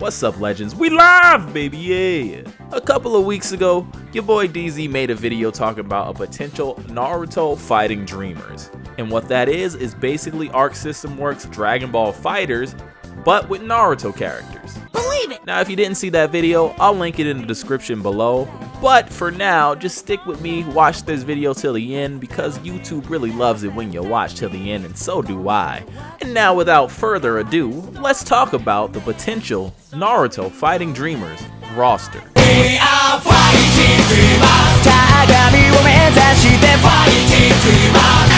What's up, legends? We live, baby, yeah! A couple of weeks ago, your boy DZ made a video talking about a potential Naruto Fighting Dreamers. And what that is basically Arc System Works Dragon Ball FighterZ, but with Naruto characters. Believe it! Now, if you didn't see that video, I'll link it in the description below. But for now, just stick with me, watch this video till the end, because YouTube really loves it when you watch till the end, and so do I. And now, without further ado, let's talk about the potential Naruto Fighting Dreamers roster. We are fighting dreamers. Fighting dreamers.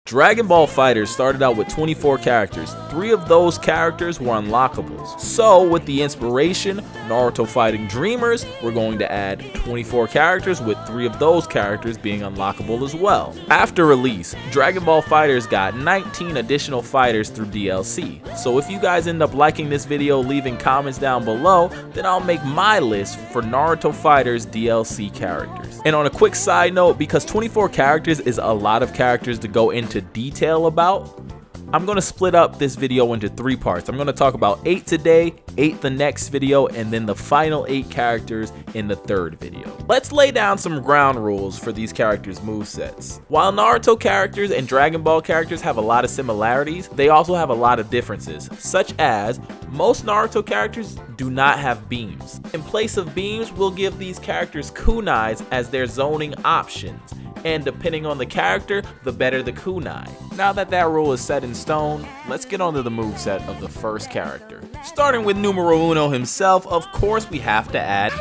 Dragon Ball FighterZ started out with 24 characters. 3 of those characters were unlockables. So with the inspiration, Naruto Fighting Dreamers, we're going to add 24 characters with 3 of those characters being unlockable as well. After release, Dragon Ball FighterZ got 19 additional fighters through DLC. So if you guys end up liking this video, leaving comments down below, then I'll make my list for Naruto FighterZ DLC characters. And on a quick side note, because 24 characters is a lot of characters to go into detail about, I'm going to split up this video into 3 parts. I'm going to talk about 8 today, 8 the next video, and then the final 8 characters in the 3rd video. Let's lay down some ground rules for these characters' movesets. While Naruto characters and Dragon Ball characters have a lot of similarities, they also have a lot of differences, such as most Naruto characters do not have beams. In place of beams, we'll give these characters kunais as their zoning options. And depending on the character, the better the kunai. Now that that rule is set in stone, let's get onto the moveset of the first character. Starting with numero uno himself, of course we have to add.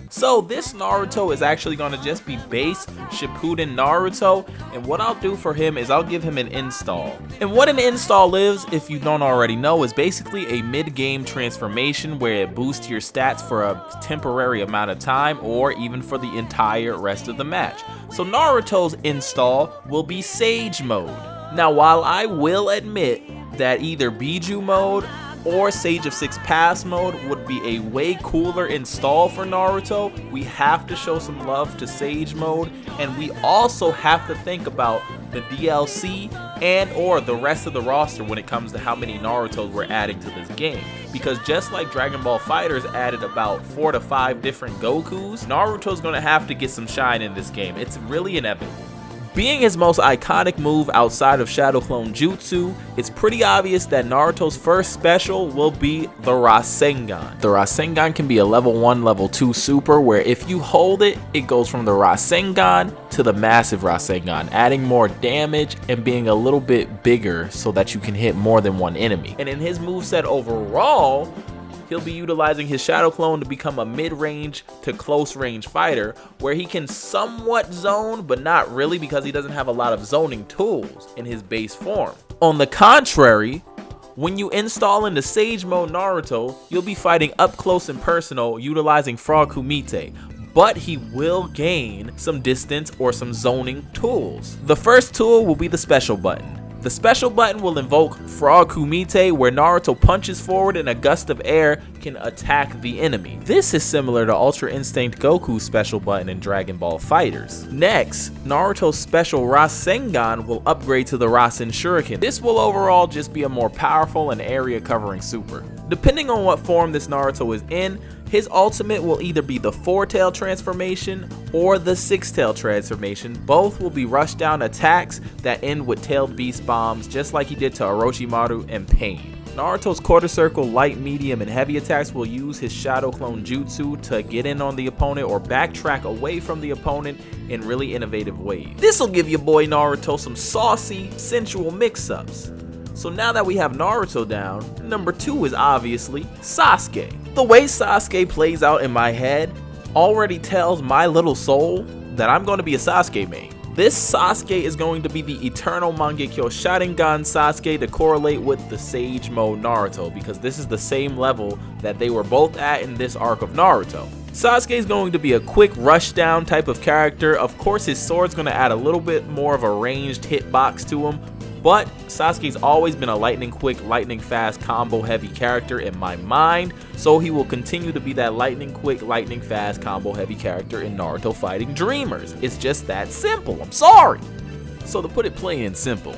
So this Naruto is actually going to just be base Shippuden Naruto, and what I'll do for him is I'll give him an install. And what an install is, if you don't already know, is basically a mid-game transformation where it boosts your stats for a temporary amount of time or even for the entire rest of the match. So Naruto's install will be Sage Mode. Now, while I will admit that either Biju Mode or Sage of Six Paths Mode would be a way cooler install for Naruto, we have to show some love to Sage Mode, and we also have to think about the DLC and or the rest of the roster when it comes to how many Narutos we're adding to this game. Because just like Dragon Ball FighterZ added about 4 to 5 different Gokus, Naruto's gonna have to get some shine in this game. It's really inevitable. Being his most iconic move outside of Shadow Clone Jutsu, it's pretty obvious that Naruto's first special will be the Rasengan. The Rasengan can be a level 1, level 2 super, where if you hold it, it goes from the Rasengan to the massive Rasengan, adding more damage and being a little bit bigger so that you can hit more than one enemy. And in his moveset overall, he'll be utilizing his Shadow Clone to become a mid-range to close-range fighter where he can somewhat zone, but not really because he doesn't have a lot of zoning tools in his base form. On the contrary, when you install into Sage Mode Naruto, you'll be fighting up close and personal utilizing Frog Kumite, but he will gain some distance or some zoning tools. The first tool will be the special button. The special button will invoke Frog Kumite, where Naruto punches forward and a gust of air can attack the enemy. This is similar to Ultra Instinct Goku's special button in Dragon Ball FighterZ. Next, Naruto's special Rasengan will upgrade to the Rasen Shuriken. This will overall just be a more powerful and area covering super. Depending on what form this Naruto is in, his ultimate will either be the 4-tail transformation or the 6-tail transformation. Both will be rush down attacks that end with tailed beast bombs, just like he did to Orochimaru and Pain. Naruto's quarter circle, light, medium, and heavy attacks will use his Shadow Clone Jutsu to get in on the opponent or backtrack away from the opponent in really innovative ways. This will give your boy Naruto some saucy, sensual mix-ups. So now that we have Naruto down, number 2 is obviously Sasuke. The way Sasuke plays out in my head already tells my little soul that I'm going to be a Sasuke main. This Sasuke is going to be the Eternal Mangekyo Sharingan Sasuke to correlate with the Sage Mode Naruto, because this is the same level that they were both at in this arc of Naruto. Sasuke is going to be a quick rush down type of character. Of course, his sword's going to add a little bit more of a ranged hitbox to him, but Sasuke's always been a lightning quick, lightning fast, combo heavy character in my mind, so he will continue to be that lightning quick, lightning fast, combo heavy character in Naruto Fighting Dreamers. It's just that simple, I'm sorry. So to put it plain and simple,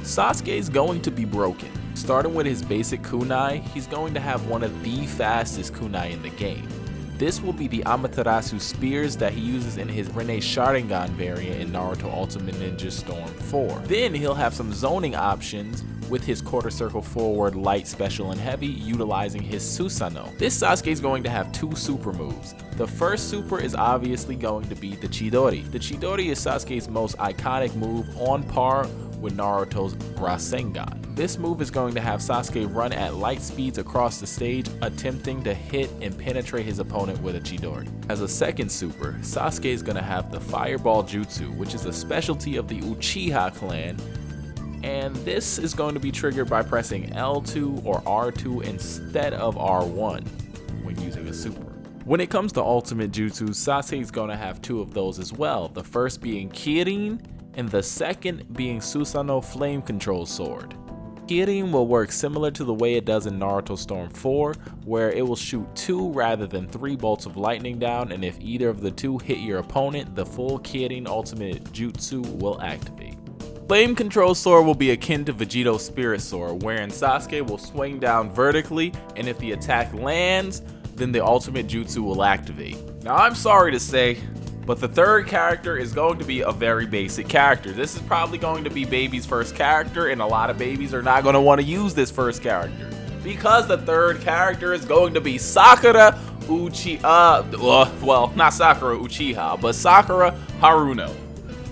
Sasuke's going to be broken. Starting with his basic kunai, he's going to have one of the fastest kunai in the game. This will be the Amaterasu spears that he uses in his Vanishing Rasengan variant in Naruto Ultimate Ninja Storm 4. Then he'll have some zoning options with his quarter circle forward, light, special, and heavy, utilizing his Susanoo. This Sasuke is going to have two super moves. The first super is obviously going to be the Chidori. The Chidori is Sasuke's most iconic move, on par with Naruto's Rasengan. This move is going to have Sasuke run at light speeds across the stage, attempting to hit and penetrate his opponent with a Chidori. As a second super, Sasuke is going to have the Fireball Jutsu, which is a specialty of the Uchiha clan, and this is going to be triggered by pressing L2 or R2 instead of R1 when using a super. When it comes to ultimate jutsu, Sasuke is going to have two of those as well, the first being Kirin and the second being Susanoo Flame Control Sword. Kirin will work similar to the way it does in Naruto Storm 4, where it will shoot 2 rather than 3 bolts of lightning down, and if either of the two hit your opponent, the full Kirin ultimate jutsu will activate. Flame Control Sword will be akin to Vegito's Spirit Sword, wherein Sasuke will swing down vertically, and if the attack lands, then the ultimate jutsu will activate. Now I'm sorry to say, but the third character is going to be a very basic character. This is probably going to be baby's first character, and a lot of babies are not going to want to use this first character, because the third character is going to be Sakura Uchiha. Well, not Sakura Uchiha, but Sakura Haruno,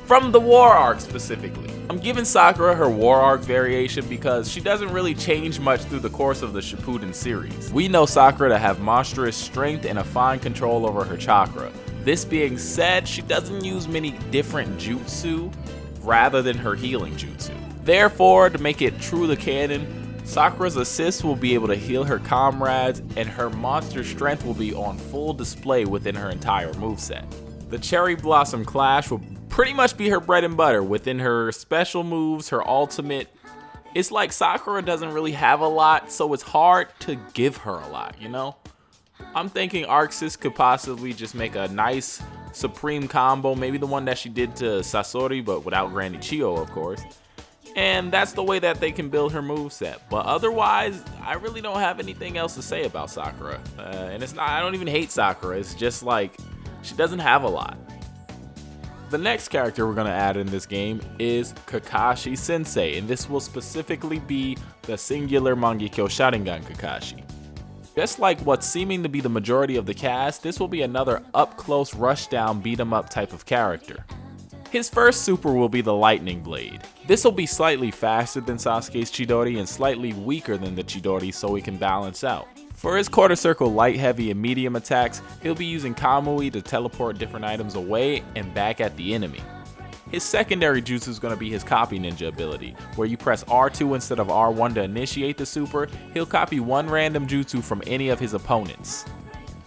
from the War Arc specifically. I'm giving Sakura her War Arc variation because she doesn't really change much through the course of the Shippuden series. We know Sakura to have monstrous strength and a fine control over her chakra. This being said, she doesn't use many different jutsu rather than her healing jutsu. Therefore, to make it true to canon, Sakura's assist will be able to heal her comrades, and her monster strength will be on full display within her entire moveset. The Cherry Blossom Clash will pretty much be her bread and butter. Within her special moves, her ultimate, it's like Sakura doesn't really have a lot, so it's hard to give her a lot, you know? I'm thinking arcsystem could possibly just make a nice supreme combo, maybe the one that she did to Sasori, but without Granny Chio, of course. And that's the way that they can build her moveset. But otherwise, I really don't have anything else to say about Sakura. And it's not, I don't even hate Sakura, it's just like, she doesn't have a lot. The next character we're going to add in this game is Kakashi Sensei, and this will specifically be the singular Mangekyo Sharingan Kakashi. Just like what's seeming to be the majority of the cast, this will be another up-close rush-down beat-em-up type of character. His first super will be the Lightning Blade. This will be slightly faster than Sasuke's Chidori and slightly weaker than the Chidori, so he can balance out. For his quarter circle light, heavy, and medium attacks, he'll be using Kamui to teleport different items away and back at the enemy. His secondary jutsu is going to be his copy ninja ability, where you press R2 instead of R1 to initiate the super. He'll copy one random jutsu from any of his opponents.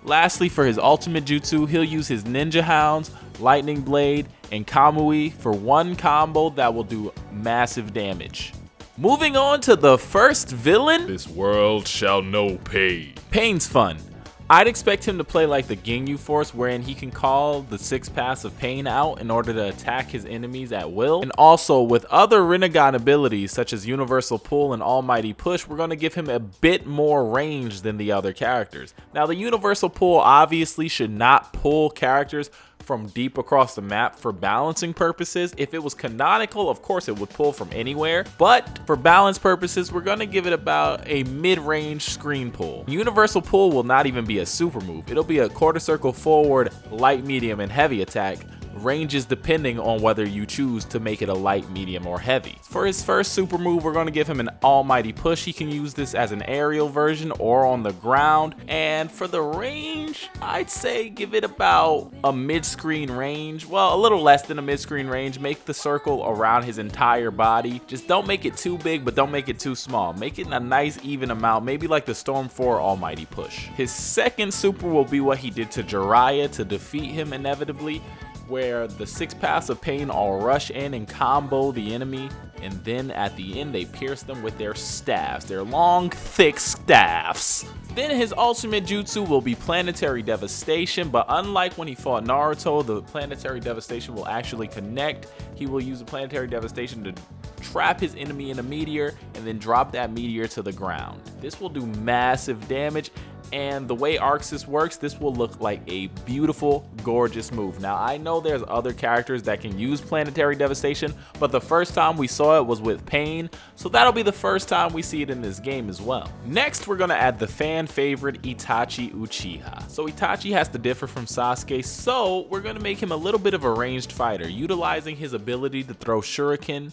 Lastly, for his ultimate jutsu, he'll use his Ninja Hounds, Lightning Blade, and Kamui for one combo that will do massive damage. Moving on to the first villain. This world shall know pain. Pain's fun. I'd expect him to play like the Ginyu Force, wherein he can call the 6 paths of pain out in order to attack his enemies at will. And also, with other Rinnegan abilities such as Universal Pull and Almighty Push, we're going to give him a bit more range than the other characters. Now, the Universal Pull obviously should not pull characters from deep across the map for balancing purposes. If it was canonical, of course it would pull from anywhere, but for balance purposes, we're gonna give it about a mid-range screen pull. Universal Pull will not even be a super move. It'll be a quarter circle forward, light, medium, and heavy attack, ranges depending on whether you choose to make it a light, medium, or heavy. For his first super move, we're going to give him an Almighty Push. He can use this as an aerial version or on the ground. And for the range, I'd say give it about a mid-screen range. Well, a little less than a mid-screen range. Make the circle around his entire body. Just don't make it too big, but don't make it too small. Make it a nice even amount, maybe like the Storm 4 Almighty Push. His second super will be what he did to Jiraiya to defeat him inevitably, where the 6 paths of pain all rush in and combo the enemy, and then at the end they pierce them with their staffs, their long, thick staffs. Then his ultimate jutsu will be Planetary Devastation, but unlike when he fought Naruto, the Planetary Devastation will actually connect. He will use the Planetary Devastation to trap his enemy in a meteor, and then drop that meteor to the ground. This will do massive damage, and the way Arcsys works, this will look like a beautiful, gorgeous move. Now, I know there's other characters that can use planetary devastation, but the first time we saw it was with Pain, so that'll be the first time we see it in this game as well. Next, we're gonna add the fan favorite Itachi Uchiha. So Itachi has to differ from Sasuke, so we're gonna make him a little bit of a ranged fighter, utilizing his ability to throw shuriken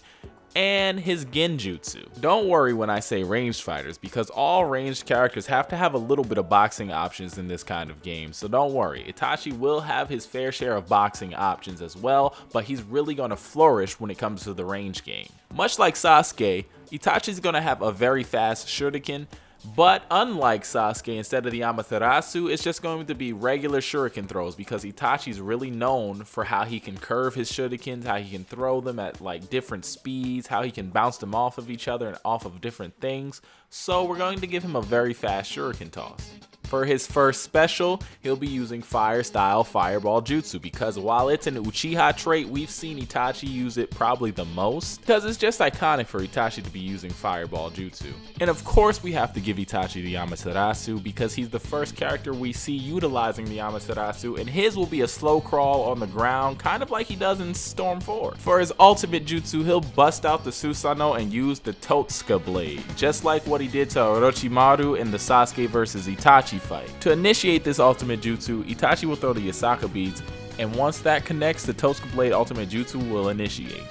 and his genjutsu. Don't worry when I say ranged fighters, because all ranged characters have to have a little bit of boxing options in this kind of game, so don't worry. Itachi will have his fair share of boxing options as well, but he's really gonna flourish when it comes to the range game. Much like Sasuke, Itachi's gonna have a very fast shuriken, but unlike Sasuke, instead of the Amaterasu, it's just going to be regular shuriken throws, because Itachi's really known for how he can curve his shurikens, how he can throw them at like different speeds, how he can bounce them off of each other and off of different things. So we're going to give him a very fast shuriken toss. For his first special, he'll be using fire style fireball jutsu, because while it's an Uchiha trait, we've seen Itachi use it probably the most, because it's just iconic for Itachi to be using fireball jutsu. And of course we have to give Itachi the Amaterasu, because he's the first character we see utilizing the Amaterasu, and his will be a slow crawl on the ground, kind of like he does in Storm 4. For his ultimate jutsu, he'll bust out the Susanoo and use the Totsuka blade, just like what he did to Orochimaru in the Sasuke vs Itachi fight. To initiate this ultimate jutsu, Itachi will throw the Yasaka beads, and once that connects, the Totsuka blade ultimate jutsu will initiate.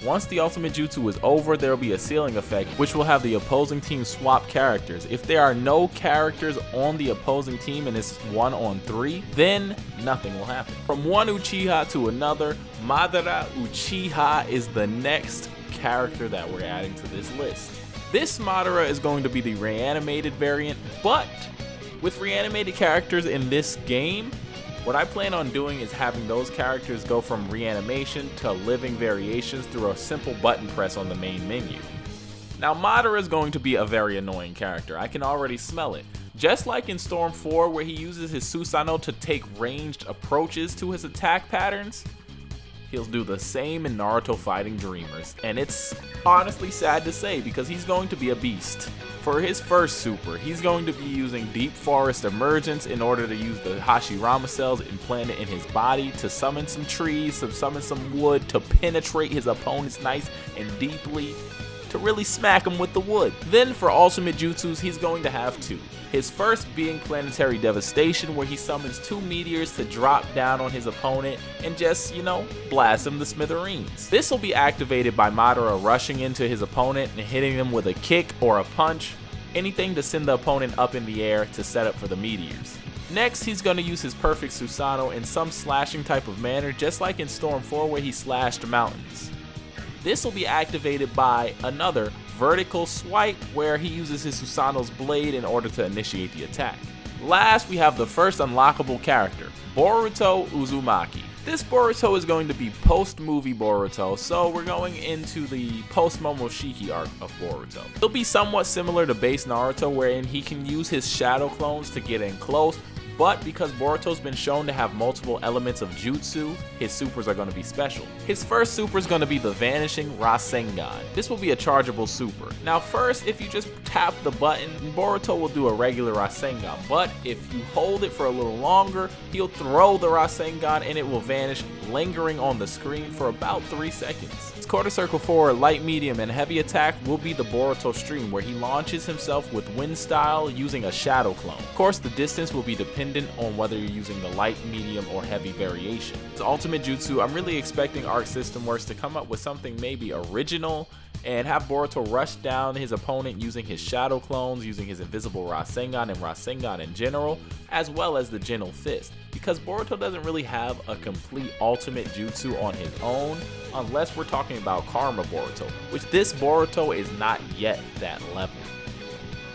Once the ultimate jutsu is over, there will be a ceiling effect, which will have the opposing team swap characters. If there are no characters on the opposing team and it's 1-on-3, then nothing will happen. From one Uchiha to another, Madra Uchiha is the next character that we're adding to this list. This Madara is going to be the reanimated variant, but with reanimated characters in this game, what I plan on doing is having those characters go from reanimation to living variations through a simple button press on the main menu. Now, Madara is going to be a very annoying character. I can already smell it. Just like in Storm 4, where he uses his Susanoo to take ranged approaches to his attack patterns, he'll do the same in Naruto Fighting Dreamers, and it's honestly sad to say, because he's going to be a beast. For his first super, he's going to be using Deep Forest Emergence in order to use the Hashirama cells implanted in his body to summon some trees, to summon some wood, to penetrate his opponents nice and deeply, to really smack him with the wood. Then for ultimate jutsus, he's going to have two. His first being Planetary Devastation, where he summons two meteors to drop down on his opponent and just, blast him to smithereens. This will be activated by Madara rushing into his opponent and hitting him with a kick or a punch, anything to send the opponent up in the air to set up for the meteors. Next, he's going to use his perfect Susanoo in some slashing type of manner, just like in Storm 4 where he slashed mountains. This will be activated by another vertical swipe, where he uses his Susanoo's blade in order to initiate the attack. Last, we have the first unlockable character, Boruto Uzumaki. This Boruto is going to be post-movie Boruto, so we're going into the post-Momoshiki arc of Boruto. It'll be somewhat similar to base Naruto, wherein he can use his shadow clones to get in close, but because Boruto's been shown to have multiple elements of jutsu, his supers are going to be special. His first super is going to be the Vanishing Rasengan. This will be a chargeable super. Now first, if you just tap the button, Boruto will do a regular Rasengan, but if you hold it for a little longer, he'll throw the Rasengan and it will vanish, lingering on the screen for about 3 seconds. His quarter circle forward, light, medium, and heavy attack will be the Boruto stream, where he launches himself with wind style using a shadow clone. Of course, the distance will be dependent on whether you're using the light, medium, or heavy variation. His ultimate jutsu, I'm really expecting Arcsystem Works to come up with something maybe original and have Boruto rush down his opponent using his shadow clones, using his invisible Rasengan and Rasengan in general, as well as the Gentle Fist, because Boruto doesn't really have a complete ultimate jutsu on his own, unless we're talking about Karma Boruto, which this Boruto is not yet that level.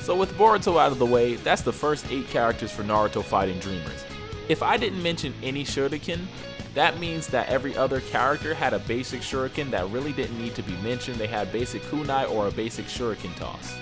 So with Boruto out of the way, that's the first 8 characters for Naruto Fighting Dreamers. If I didn't mention any shuriken, that means that every other character had a basic shuriken that really didn't need to be mentioned. They had basic kunai or a basic shuriken toss.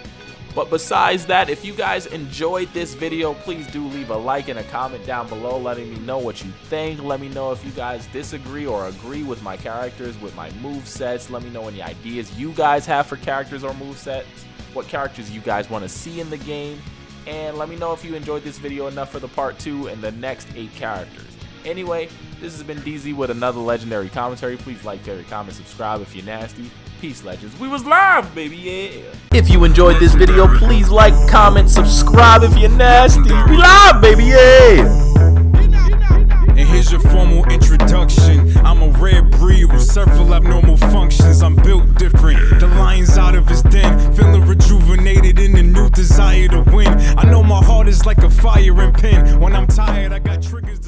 But besides that, if you guys enjoyed this video, please do leave a like and a comment down below letting me know what you think. Let me know if you guys disagree or agree with my characters, with my movesets. Let me know any ideas you guys have for characters or movesets, what characters you guys want to see in the game, and let me know if you enjoyed this video enough for the part 2 and the next 8 characters. Anyway, this has been DZ with another legendary commentary. Please like, favorite, comment, subscribe if you're nasty. Peace, legends. We was live, baby, yeah. If you enjoyed this video, please like, comment, subscribe if you're nasty. We live, baby, yeah. And here's your formal introduction. I'm a rare breed with several abnormal functions. I'm built different. The lion's out of his den, feeling rejuvenated in a new desire to win. I know my heart is like a firing pin. When I'm tired, I got triggers.